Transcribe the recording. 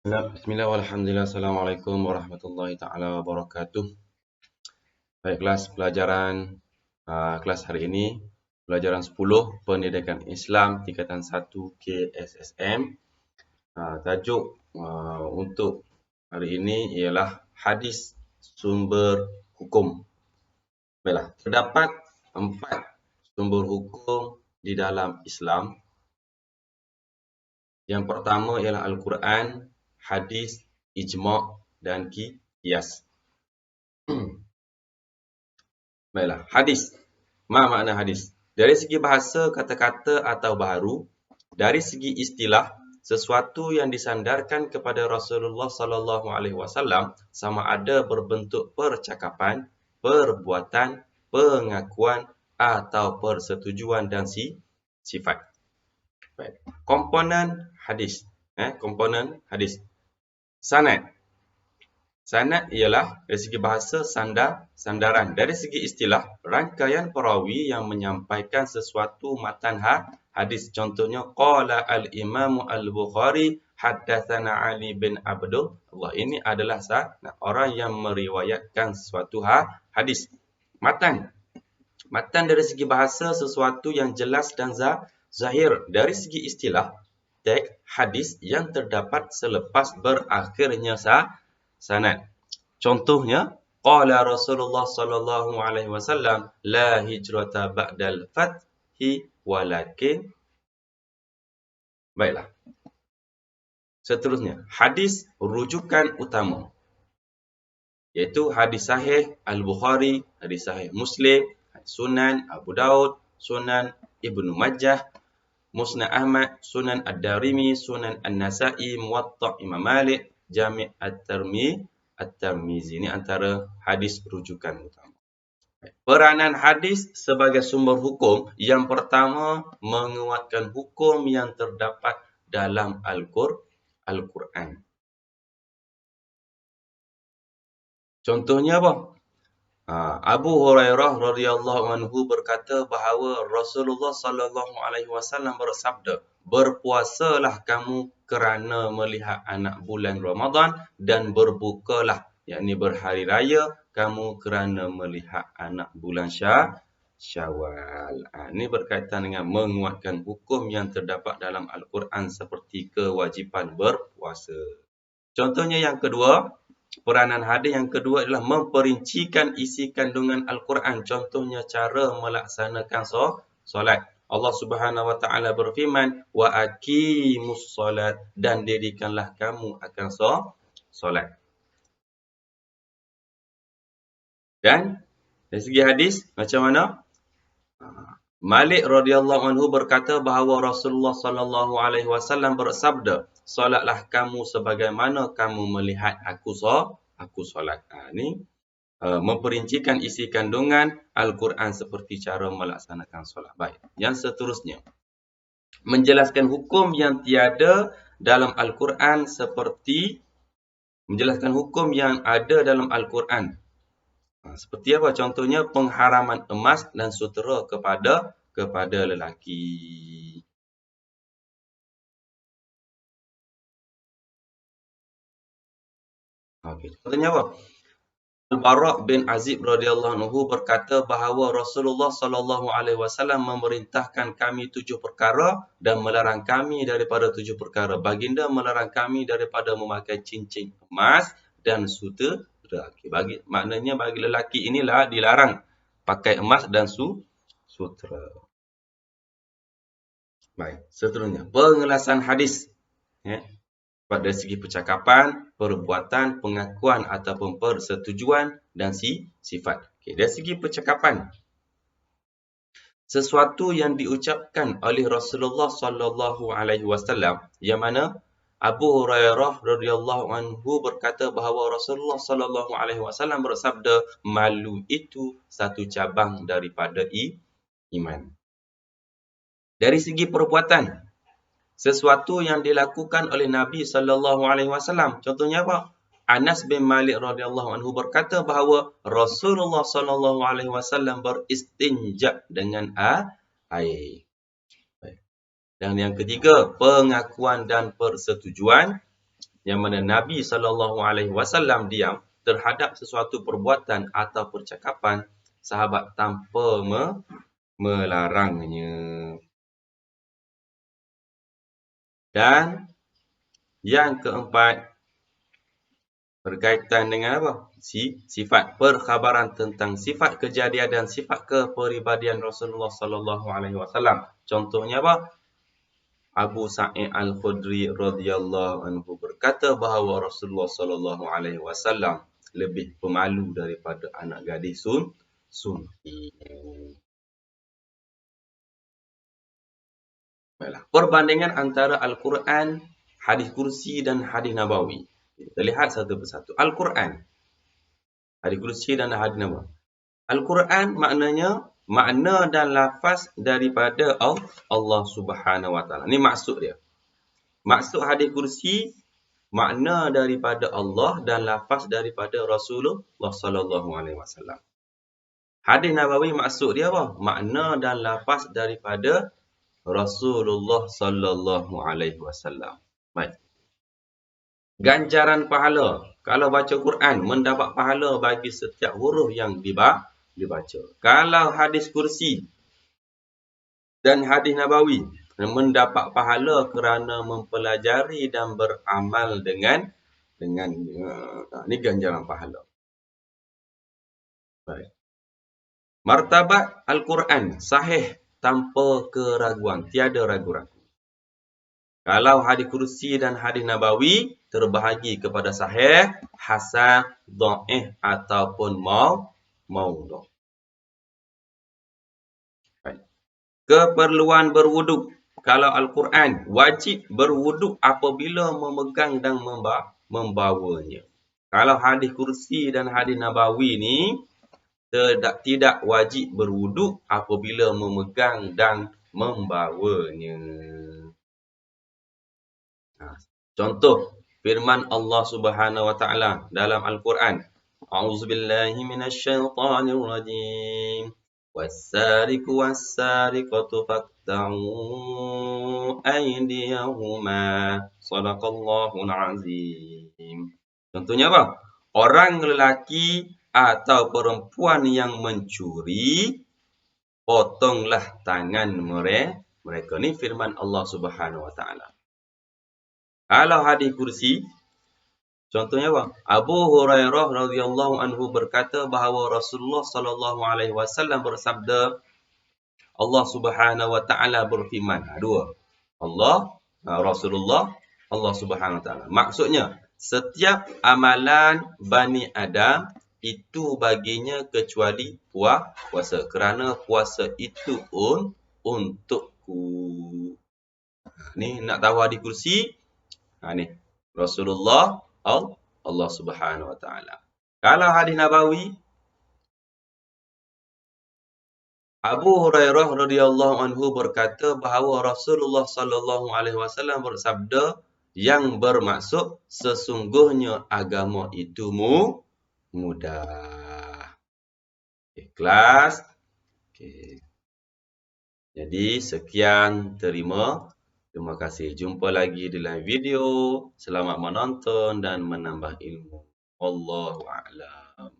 Bismillah, walhamdulillah, assalamualaikum warahmatullahi ta'ala wabarakatuh. Baik, kelas pelajaran kelas hari ini, pelajaran 10 Pendidikan Islam tingkatan 1 KSSM. Tajuk untuk hari ini ialah hadis sumber hukum. Baiklah, terdapat 4 sumber hukum di dalam Islam. Yang pertama ialah Al-Quran, hadis, ijma' dan qiyas. Baiklah, hadis. Ma makna hadis? Dari segi bahasa, kata-kata atau baharu, dari segi istilah, sesuatu yang disandarkan kepada Rasulullah sallallahu alaihi wasallam sama ada berbentuk percakapan, perbuatan, pengakuan atau persetujuan dan sifat. Baik. Komponen hadis. Komponen hadis. Sanad. Sanad ialah dari segi bahasa sandaran. Dari segi istilah, rangkaian perawi yang menyampaikan sesuatu matan hadis. Contohnya, qala al-Imam al-Bukhari haddatsana Ali bin Abdullah. Ini adalah orang yang meriwayatkan sesuatu hadis. Matan. Matan dari segi bahasa sesuatu yang jelas dan zahir. Dari segi istilah, teks hadis yang terdapat selepas berakhirnya sanad. Contohnya, qala Rasulullah sallallahu alaihi wasallam la hijrata ba'dal fathi walakin. Baiklah. Seterusnya, hadis rujukan utama, iaitu hadis sahih Al-Bukhari, hadis sahih Muslim, Sunan Abu Daud, Sunan Ibnu Majah, Musnad Ahmad, Sunan Ad-Darimi, Sunan An-Nasa'i, Muwatta' Imam Malik, Jami' At-Tirmizi. Ini antara hadis rujukan utama. Peranan hadis sebagai sumber hukum, yang pertama menguatkan hukum yang terdapat dalam Al-Quran. Contohnya apa? Abu Hurairah radhiyallahu anhu berkata bahawa Rasulullah sallallahu alaihi wasallam bersabda, berpuasalah kamu kerana melihat anak bulan Ramadan dan berbukalah, yakni berhari raya, kamu kerana melihat anak bulan Syawal. Ini berkaitan dengan menguatkan hukum yang terdapat dalam Al-Quran seperti kewajipan berpuasa. Contohnya yang kedua, peranan hadis yang kedua adalah memperincikan isi kandungan Al-Quran. Contohnya cara melaksanakan solat. Allah Subhanahu wa taala berfirman, wa aqimus solat, dan dirikanlah kamu akan solat. Dan dari segi hadis macam mana? Malik radhiyallahu anhu berkata bahawa Rasulullah sallallahu alaihi wasallam bersabda, solatlah kamu sebagaimana kamu melihat aku solat. Ini memperincikan isi kandungan Al-Quran seperti cara melaksanakan solat. Baik. Yang seterusnya, menjelaskan hukum yang tiada dalam Al-Quran seperti menjelaskan hukum yang ada dalam Al-Quran. Seperti apa? Contohnya, pengharaman emas dan sutera kepada lelaki. Okey, contohnya apa? Al-Bara' bin Azib radhiyallahu anhu berkata bahawa Rasulullah sallallahu alaihi wasallam memerintahkan kami 7 perkara dan melarang kami daripada 7 perkara. Baginda melarang kami daripada memakai cincin emas dan sutera. Maknanya bagi lelaki inilah dilarang pakai emas dan sutera. Baik, seterusnya, pengelasan hadis. Pada segi percakapan, perbuatan, pengakuan ataupun persetujuan dan sifat. Dari segi percakapan, sesuatu yang diucapkan oleh Rasulullah sallallahu alaihi wasallam, yang mana Abu Hurairah radhiyallahu anhu berkata bahawa Rasulullah sallallahu alaihi wasallam bersabda, malu itu satu cabang daripada iman. Dari segi perbuatan, sesuatu yang dilakukan oleh Nabi sallallahu alaihi wasallam. Contohnya apa? Anas bin Malik radhiyallahu anhu berkata bahawa Rasulullah sallallahu alaihi wasallam beristinja dengan air. Dan yang ketiga, pengakuan dan persetujuan. yang mana Nabi SAW diam terhadap sesuatu perbuatan atau percakapan sahabat tanpa melarangnya. Dan yang keempat, berkaitan dengan apa? Sifat perkhabaran tentang sifat kejadian dan sifat kepribadian Rasulullah SAW. Contohnya apa? Abu Sa'id Al-Khudri radhiyallahu anhu berkata bahawa Rasulullah SAW lebih pemalu daripada anak gadis sunti. Baiklah, perbandingan antara Al-Quran, hadis kursi dan hadis nabawi. Kita lihat satu persatu. Al-Quran, hadis kursi dan hadis nabawi. Al-Quran maknanya makna dan lafaz daripada Allah Subhanahu Wa Taala. Ini maksud dia. Maksud hadis kursi makna daripada Allah dan lafaz daripada Rasulullah sallallahu alaihi wasallam. Hadis nabawi maksud dia apa? Makna dan lafaz daripada Rasulullah sallallahu alaihi wasallam. Baik. Ganjaran pahala. Kalau baca Quran, mendapat pahala bagi setiap huruf yang dibaca. Kalau hadis kursi dan hadis nabawi, mendapat pahala kerana mempelajari dan beramal dengan ini ganjaran pahala. Baik. Martabat Al-Quran sahih tanpa keraguan, tiada ragu-ragu. Kalau hadis kursi dan hadis nabawi terbahagi kepada sahih, hasan, dhaif ataupun maudhu'. Keperluan berwuduk. Kalau Al-Quran wajib berwuduk apabila memegang dan membawanya. Kalau hadis kursi dan hadis nabawi ni tidak wajib berwuduk apabila memegang dan membawanya. Contoh firman Allah Subhanahu Wa Taala dalam Al-Quran. A'udzubillahi minasyaitonir rajim. Was-sariqu was-sariqatu faqta'u aydiyahuma. Shadaqallahul azim. Contohnya apa? Orang lelaki atau perempuan yang mencuri, potonglah tangan mereka. Ni firman Allah Subhanahu Wa Taala. Kalau hadis kursi, contohnya apa? Abu Hurairah radhiyallahu anhu berkata bahawa Rasulullah sallallahu alaihi wasallam bersabda, Allah Subhanahu Wa Taala berfirman. Dua. Allah, Rasulullah, Allah Subhanahu Wa Taala. Maksudnya, setiap amalan Bani Adam itu baginya kecuali puasa. Kerana puasa itu untukku. Ni nak tahu hadis kursi? Ni Rasulullah, Allah Subhanahu Wa Taala. Kalau hadis nabawi, Abu Hurairah radhiyallahu anhu berkata bahawa Rasulullah sallallahu alaihi wasallam bersabda yang bermaksud sesungguhnya agama itu mudah. Ikhlas. Okey. Jadi sekian, terima kasih. Jumpa lagi di lain video. Selamat menonton dan menambah ilmu. Wallahu a'lam.